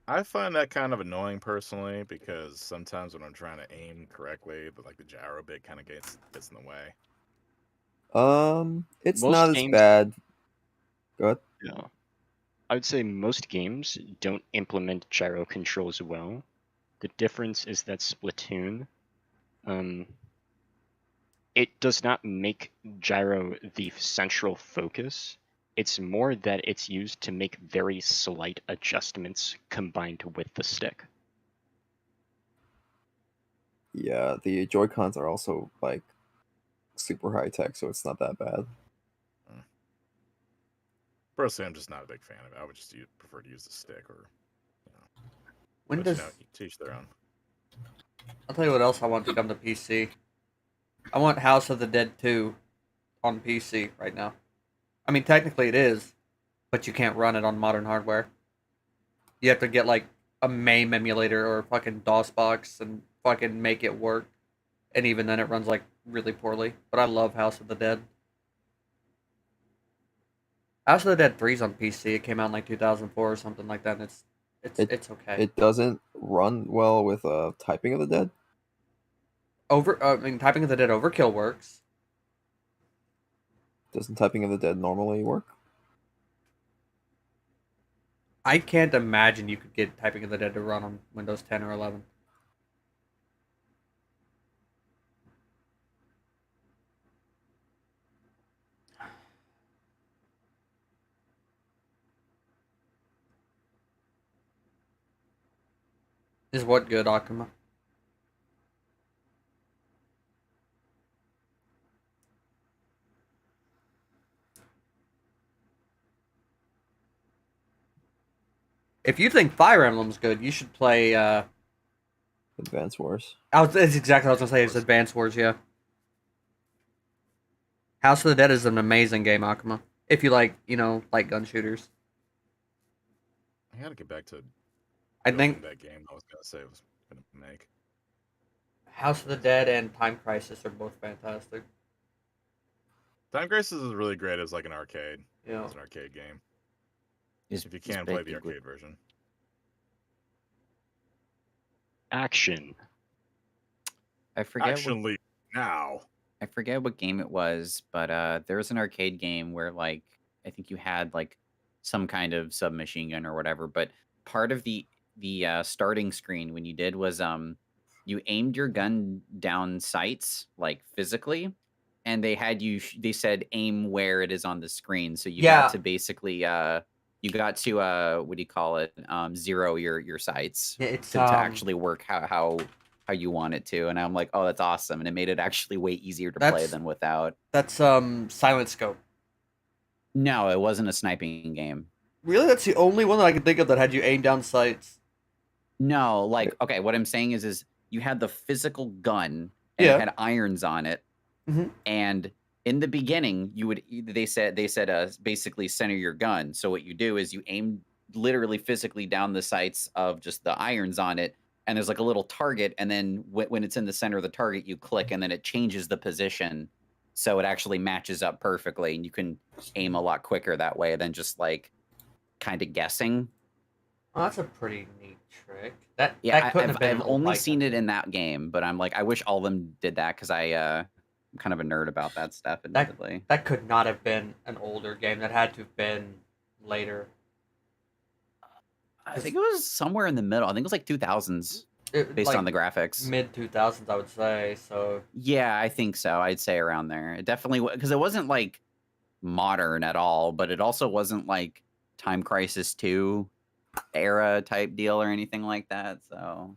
I find that kind of annoying personally because sometimes when I'm trying to aim correctly, the gyro bit kind of gets in the way. It's Most not as games- bad. Go ahead. Yeah. I would say most games don't implement gyro controls well. The difference is that Splatoon, it does not make gyro the central focus. It's more that it's used to make very slight adjustments combined with the stick. Yeah, the Joy Cons are also like super high tech, so it's not that bad. Personally, I'm just not a big fan of it. I would just prefer to use the stick or, When but, does to each their own. I'll tell you what else I want to come to PC. I want House of the Dead 2 on PC right now. I mean, technically it is, but you can't run it on modern hardware. You have to get like a MAME emulator or a fucking DOSBox and fucking make it work. And even then it runs like really poorly. But I love House of the Dead. House of the Dead 3's on PC. It came out in like 2004 or something like that. And it's okay. It doesn't run well with Typing of the Dead. Typing of the Dead Overkill works. Doesn't Typing of the Dead normally work? I can't imagine you could get Typing of the Dead to run on Windows 10 or 11. Is what good, Akuma? If you think Fire Emblem's good, you should play. Advance Wars. That's exactly what I was gonna say. It's Advance Wars, yeah. House of the Dead is an amazing game, Akuma. If you like, light gun shooters. I gotta get back to I think that game I was gonna say I was gonna make. House of the Dead and Time Crisis are both fantastic. Time Crisis is really great as like an arcade. Yeah. It's an arcade game. Is- If you is can play the Big Big arcade version. Action. I forget. Action League now. I forget what game it was, but there was an arcade game where like I think you had like some kind of submachine gun or whatever. But part of the starting screen when you did was you aimed your gun down sights like physically, and they had you. They said aim where it is on the screen, so you Yeah. got to basically you got to what do you call it? Zero your sights Yeah, it's to actually work how you want it to. And I'm like, oh, that's awesome, and it made it actually way easier to play That's- than without. that's Silent Scope. No, it wasn't a sniping game. Really, that's the only one that I can think of that had you aim down sights. No, like okay, what I'm saying is you had the physical gun and Yeah. it had irons on it, Mhm. and in the beginning you would they said basically center your gun. So what you do is you aim literally physically down the sights of just the irons on it, and there's like a little target, and then when it's in the center of the target, you click, and then it changes the position, so it actually matches up perfectly, and you can aim a lot quicker that way than just like kind of guessing. Oh, that's a pretty neat trick. That Yeah, that couldn't have been I've an old only light seen gun. it in that game, but I'm like, I wish all of them did that because I'm kind of a nerd about that stuff, admittedly. That could not have been an older game. That had to have been later. I think it was somewhere in the middle. I think it was like 2000s based on the graphics. mid 2000s, I would say. So Yeah, I think so. I'd say around there. It definitely because it wasn't like modern at all, but it also wasn't like Time Crisis 2 era type deal or anything like that. So,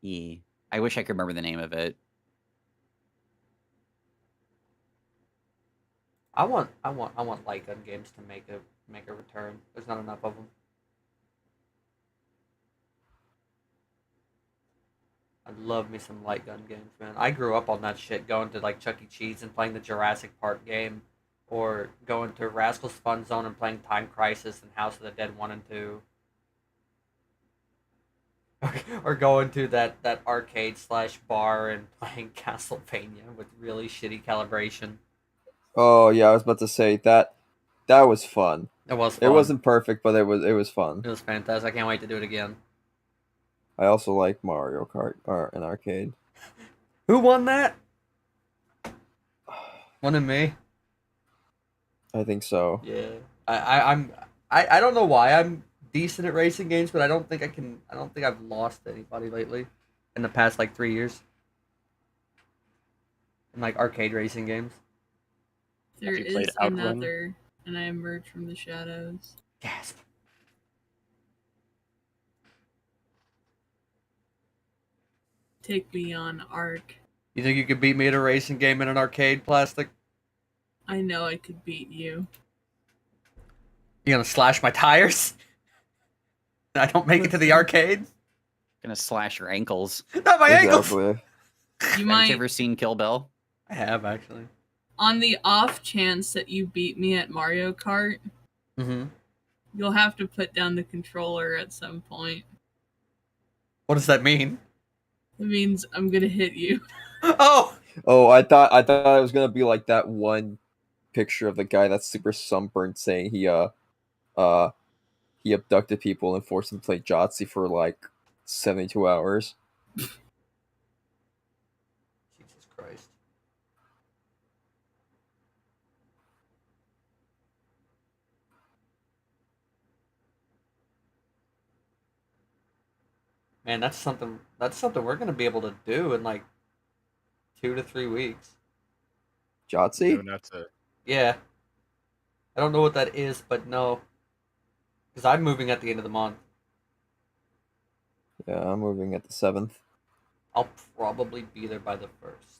yeah, I wish I could remember the name of it. I want light gun games to make a return. There's not enough of them. I love me some light gun games, man. I grew up on that shit, going to like Chuck E. Cheese and playing the Jurassic Park game, or going to Rascal's Fun Zone and playing Time Crisis and House of the Dead 1 and 2. Or going to that arcade slash bar and playing Castlevania with really shitty calibration. Oh yeah, I was about to say that was fun. It was It fun. wasn't perfect, but it was fun. It was fantastic. I can't wait to do it again. I also like Mario Kart or an arcade. Who won that? Wasn't me. I think so. Yeah. I don't know why I'm decent at racing games, but I don't think I've lost anybody lately in the past like 3 years. In like arcade racing games. There you played is Outrun? another, and I emerge from the shadows. Gasp. Take me on, Ark. You think you could beat me at a racing game in an arcade, Plastic? I know I could beat you. You gonna slash my tires? And I don't make it to the arcade? Gonna slash your ankles. Not my ankles! Exactly. You Have you might, ever seen Kill Bill? I have, actually. on the off chance that you beat me at Mario Kart, Mm-hmm. you'll have to put down the controller at some point. What does that mean? It means I'm gonna hit you. Oh! Oh, I thought it was gonna be like that one picture of the guy that's super sunburned saying he abducted people and forced them to play Jotzi for like 72 hours. Jesus Christ. Man, that's something we're gonna be able to do in like 2 to 3 weeks. Jotzi? Moving out to Yeah. I don't know what that is, but no. Because I'm moving at the end of the month. Yeah, I'm moving at the 7th. I'll probably be there by the 1st.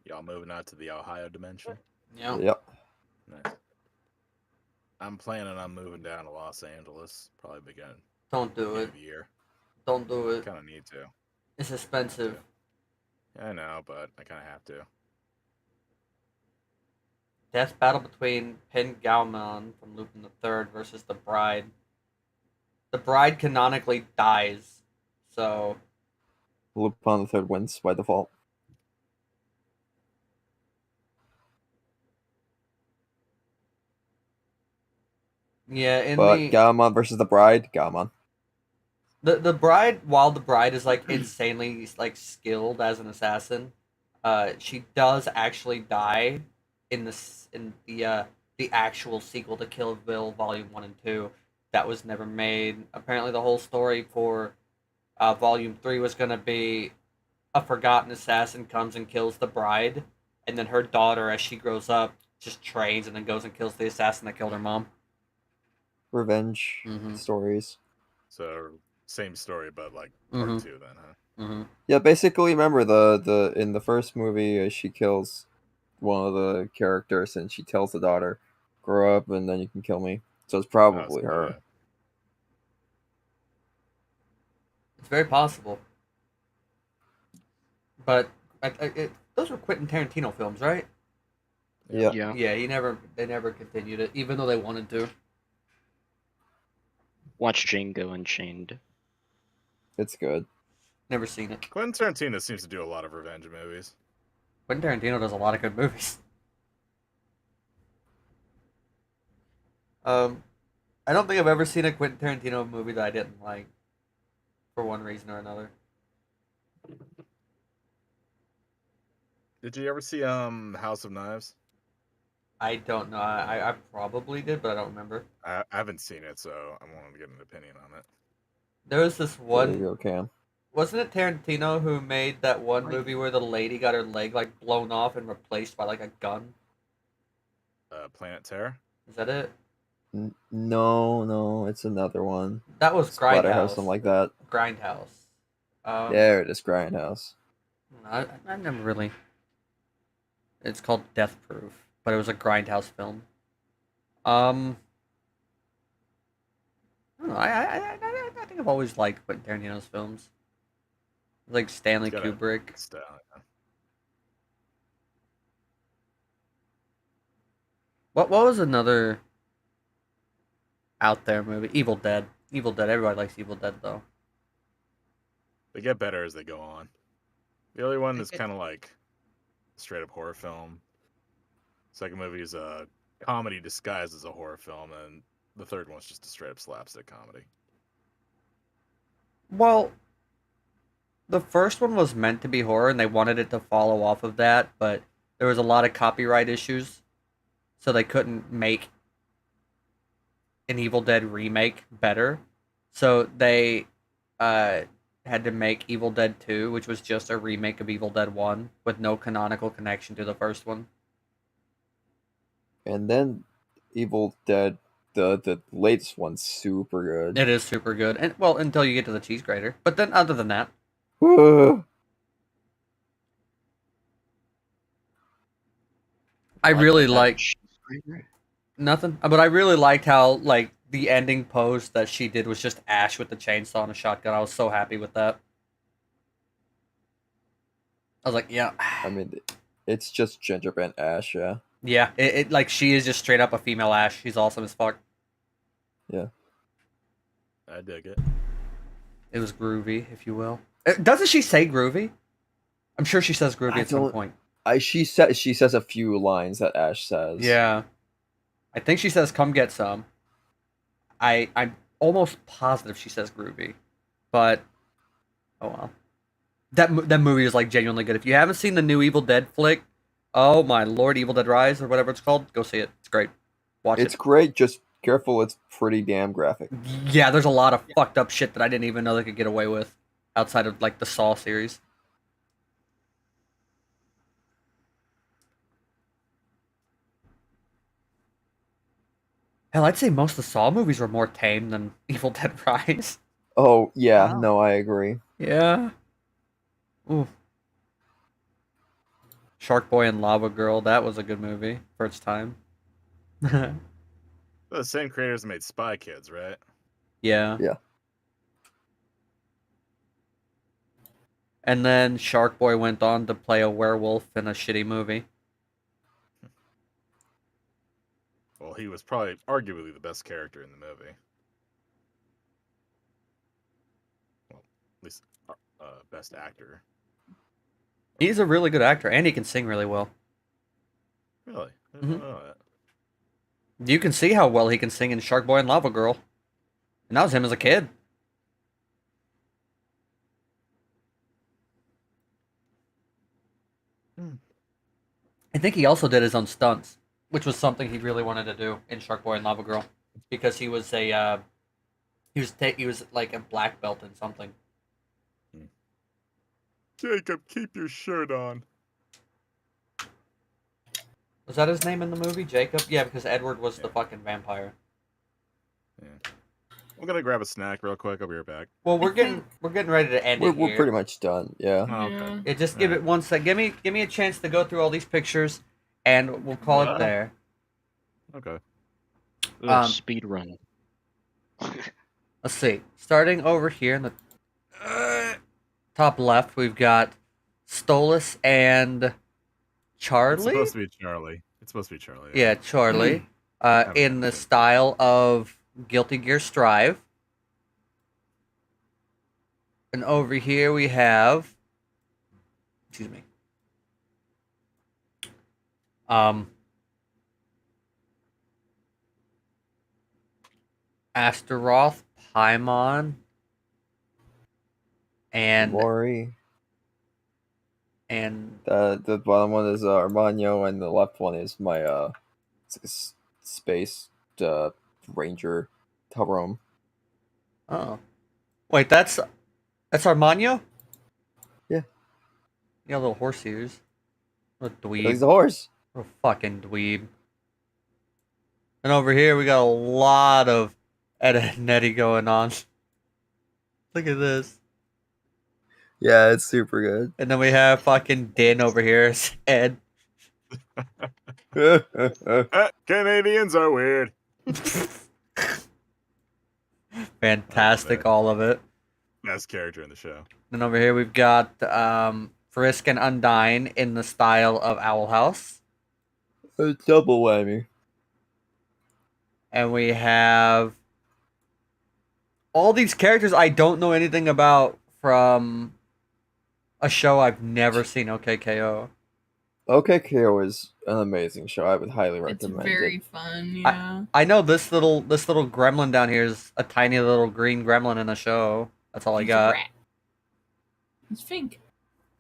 y'all moving out to the Ohio dimension. Yeah. Yep. Nice. I'm planning on moving down to Los Angeles, probably beginning Don't do it. of the year. Don't do it. Kind of need to. It's expensive. Yeah, I know, but I kind of have to. Death battle between Pen Galman from Lupin the Third versus the Bride. The Bride canonically dies, so Lupin the Third wins by default. yeah. In But the Garamon versus the Bride, Garamon. the Bride, while the Bride is like insanely like skilled as an assassin, she does actually die in the actual sequel to Kill Bill Volume 1 and 2 that was never made. Apparently, the whole story for Volume 3 was going to be a forgotten assassin comes and kills the bride, and then her daughter, as she grows up, just trains and then goes and kills the assassin that killed her mom. Revenge Mhm. stories. So same story, but like part Mhm. 2 then, huh? Mm-hmm. Yeah, basically, remember the in the first movie, she kills one of the characters and she tells the daughter, "Grow up, and then you can kill me." So it's probably so, her. yeah. It's very possible. But those were Quentin Tarantino films, right? Yeah. Yeah. Yeah, they never continued it, even though they wanted to. Watch Django Unchained. It's good. Never seen it. Quentin Tarantino seems to do a lot of revenge movies. Quentin Tarantino does a lot of good movies. I don't think I've ever seen a Quentin Tarantino movie that I didn't like, for one reason or another. Did you ever see House of Knives? I don't know. I probably did, but I don't remember. I haven't seen it, so I wanted to get an opinion on it. There was this There one. you go, Cam. Wasn't it Tarantino who made that one movie where the lady got her leg like blown off and replaced by like a gun? Planet Terror? Is that it? No, it's another one. That was Splatterhouse, Grindhouse. something like that. Grindhouse. There it is, Grindhouse. I never really. It's called Death Proof, but it was a Grindhouse film. I don't know. I think I've always liked Quentin Tarantino's films. Like Stanley It's got a Kubrick. style, yeah. What was another? out there movie. Evil Dead. Evil Dead. Everybody likes Evil Dead though. They get better as they go on. The other one is Okay. kind of like a straight up horror film. Second movie is a comedy disguised as a horror film, and the third one's just a straight up slapstick comedy. Well, the first one was meant to be horror, and they wanted it to follow off of that, but there was a lot of copyright issues, so they couldn't make an Evil Dead remake better. So they had to make Evil Dead 2, which was just a remake of Evil Dead 1 with no canonical connection to the first one. And then Evil Dead, the latest one's super good. It is super good, and well, until you get to the cheese grater. But then, other than that, I really like nothing. But I really liked how like the ending pose that she did was just Ash with the chainsaw and a shotgun. I was so happy with that. I was like, yeah, I mean, it's just Gingerbread Ash, yeah. yeah. It like she is just straight up a female Ash. She's awesome as fuck. I dig it. It was groovy, if you will. Doesn't she say groovy? I'm sure she says groovy I at some don't- point. She says a few lines that Ash says. Yeah. I think she says come get some. I'm almost positive she says groovy. But oh well. That movie is like genuinely good. If you haven't seen the new Evil Dead flick, oh my lord, Evil Dead Rise or whatever it's called, go see it. It's great. Watch It's it. great, just careful, it's pretty damn graphic. Yeah, there's a lot of fucked up shit that I didn't even know they could get away with outside of like the Saw series. Hell, I'd say most of the Saw movies were more tame than Evil Dead Rise. Oh, yeah, Wow. no, I agree. Yeah. Ooh. Shark Boy and Lava Girl, that was a good movie for its time. They're the same creators that made Spy Kids, right? Yeah. Yeah. And then Shark Boy went on to play a werewolf in a shitty movie. Well, he was probably arguably the best character in the movie. Well, at least best actor. He's a really good actor, and he can sing really well. Really? I didn't Mhm. know that. You can see how well he can sing in Shark Boy and Lava Girl. And that was him as a kid. I think he also did his own stunts, which was something he really wanted to do in Shark Boy and Lava Girl, because he was a he was like a black belt in something. Jacob, keep your shirt on. Was that his name in the movie, Jacob? Yeah, because Edward was the fucking vampire. I'm gonna grab a snack real quick. I'll be right back. Well, we're getting ready to end it We're here. pretty much done, yeah. Oh, okay. Yeah. Yeah, just give it one sec. Give me a chance to go through all these pictures, and we'll call it there. Okay. Speed run. Let's see. Starting over here in the top left, we've got Stolas and It's Charlie. supposed to be Charlie. It's supposed to be Charlie. Yeah, Charlie. Haven't In the heard of it. style of Guilty Gear Strive. And over here we have, excuse me. Astaroth, Paimon, and Mori. and The bottom one is Armano, and the left one is my it's like a space ranger Tyrone. oh, wait, that's Armano? Yeah. You got little horse ears. What a He's dweeb. the horse. What a fucking dweeb. And over here we got a lot of Ed and Nettie going on. Look at this. Yeah, it's super good. And then we have fucking Din over here as Ed. Canadians are weird. Fantastic, all of it. Best character in the show. Then over here we've got Frisk and Undyne in the style of Owl House. A double whammy. And we have all these characters I don't know anything about from a show I've never seen. OKKO. OKKO is an amazing show. I would highly It's recommend very it. fun. Yeah. I know this little gremlin down here is a tiny little green gremlin in the show. That's all I He's a got. rat. It's Fink.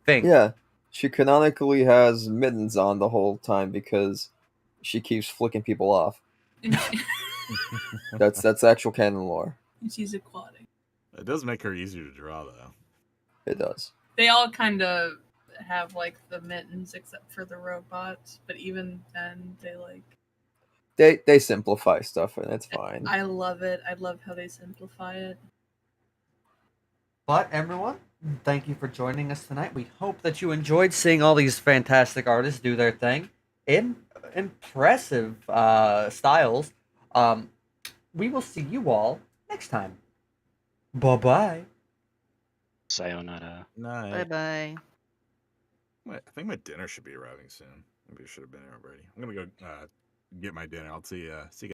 Think. Yeah, she canonically has mittens on the whole time because she keeps flicking people off. And, she- That's actual canon lore. and she's aquatic. It does make her easier to draw, though. It does. They all kind of have like the mittens except for the robots, but even then they like They simplify stuff and it's fine. I love it. I love how they simplify it. But everyone, thank you for joining us tonight. We hope that you enjoyed seeing all these fantastic artists do their thing in impressive styles. We will see you all next time. Bye bye. Sayonara. Night. Bye bye. I think my dinner should be arriving soon. Maybe it should have been here already. I'm gonna go get my dinner. I'll see you.